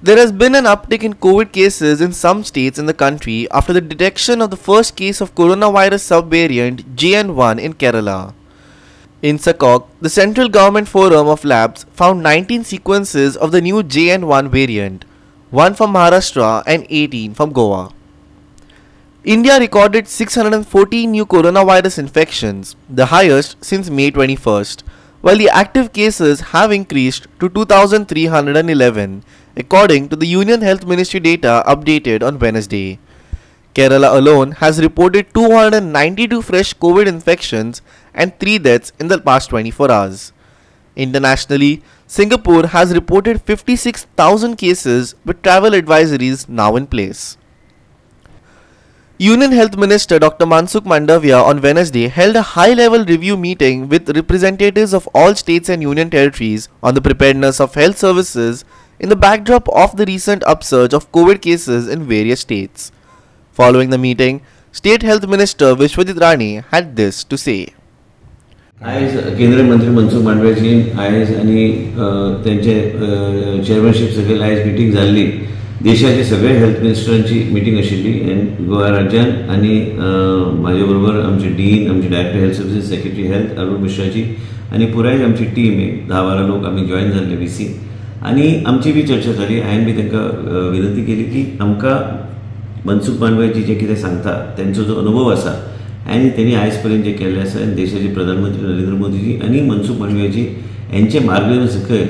There has been an uptick in COVID cases in some states in the country after the detection of the first case of coronavirus subvariant JN1 in Kerala. In Sakok, the Central Government Forum of Labs found 19 sequences of the new JN1 variant, 1 from Maharashtra and 18 from Goa. India recorded 614 new coronavirus infections, the highest since May 21st, while the active cases have increased to 2,311, according to the Union Health Ministry data updated on Wednesday. Kerala alone has reported 292 fresh COVID infections and 3 deaths in the past 24 hours. Internationally, Singapore has reported 56,000 cases with travel advisories now in place. Union Health Minister Dr. Mansukh Mandavia on Wednesday held a high-level review meeting with representatives of all states and union territories on the preparedness of health services in the backdrop of the recent upsurge of COVID cases in various states. Following the meeting, State Health Minister Vishwadit Rane had this to say. आज केंद्रीय मंत्री मनसुख मांडव्याची आज आणि त्यांचे चेअरमनशिप सकयल आज meeting जाल्ली. देशाचे सगळे हेल्थ मिनिस्टरांची मीटिंग आशिल्ली आणि गोवा राज्यान आणि माझ्या बरोबर आमचे डीन, आमचे director health services, secretary health Arun मिश्राची आणि पुराय आमची टीम एक 10-12 लोक आम्ही जॉईन झाले VC आणि आमची बी चर्चा झाली. हांवें बी तांकां विनंती केली की आमकां मनसुख मांडव्याजी जे कितें सांगता त्यांचो जो अनुभव आसा आणि त्यांनी आयज पर्यंत जे केल्लें आसा आनी देशाचे प्रधानमंत्री नरेंद्र मोदीजी आणि मनसुख मांडव्याजी यांचे मार्गदर्शन सकयल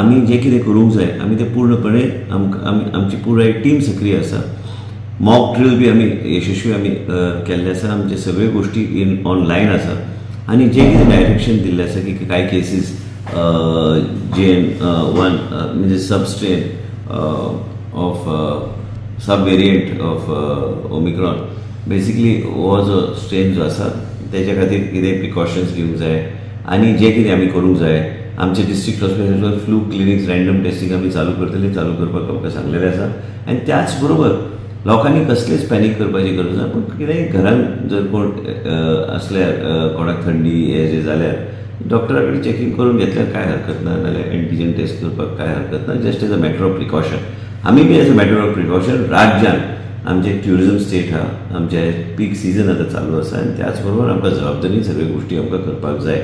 आम्ही जे कितें करूंक जाय आम्ही ते पूर्णपणे आमची पुराय टीम सक्रिय आसा. मॉक ड्रिल बी आम्ही यशस्वी आम्ही केल्ले आसा. आमचे सगळे गोष्टी ऑनलायन आसा आणि जे कितें डायरेक्शन दिल्लें आसा की कांय केसीस JN1 म्हणजे सबस्ट्रेन ऑफ सब वेरियंट ऑफ ओमिक्रॉन बेसिकली हो जो स्ट्रेन जो आसा त्याच्या खातीर कितें प्रिकॉशन्स घेवंक जाय आणि जे कितें आमी करूंक जाय. आमचे डिस्ट्रिक्ट हॉस्पिटलांत फ्लू क्लिनिक्स रँडम टेस्टिंग आमी चालू करतले, चालू करपाक आमकां सांगलेलें आसा. आनी त्याच बरोबर लोकांनी कसलेच पॅनीक करपाची गरज ना. पूण कितेंय घरांत जर कोण असल्यार कोणाक थंडी हे जे जाल्यार डॉक्टरा कडेन चॅकींग करून घेतल्यार काय हरकत ना, नाल्यार एंटीजन टेस्ट करपाक काय हरकत ना. Just as a matter of precaution आमी बी as a matter of precaution राज्यान आमचे ट्युरिझम स्टेट हा, आमचे पीक सीजन आता चालू आसा आनी त्याच बरोबर आमकां जबाबदारीन सगळ्यो गोष्टी आमकां करपाक जाय.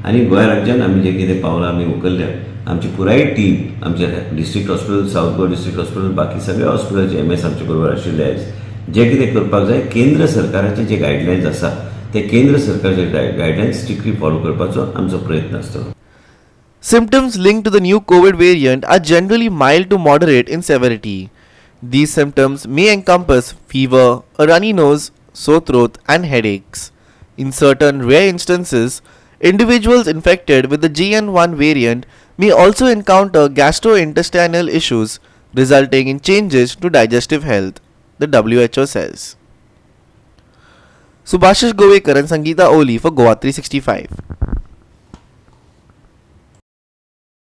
आणि गोंय राज्यान आमी जे कितें पावलां आमी उखल्ल्या आमची पुराय टीम आमचे district hospital, south Goa district hospital, बाकी सगळ्या हॉस्पिटलाचे MS आमचे बरोबर आशिल्ले आयज जे कितें करपाक जाय केंद्र सरकाराचे जे गायडलायन्स आसा ते केंद्र सरकारचे गायडलायन्स स्ट्रिक्टली फॉलो करपाचो आमचो प्रयत्न आसतलो. Symptoms linked to the new COVID variant are generally mild to moderate in severity. These symptoms may encompass fever, a runny nose, sore throat, and headaches. In certain rare instances, individuals infected with the JN1 variant may also encounter gastrointestinal issues resulting in changes to digestive health, the WHO says. Subhashish Govekar and Sangeeta Oli for Goa 365.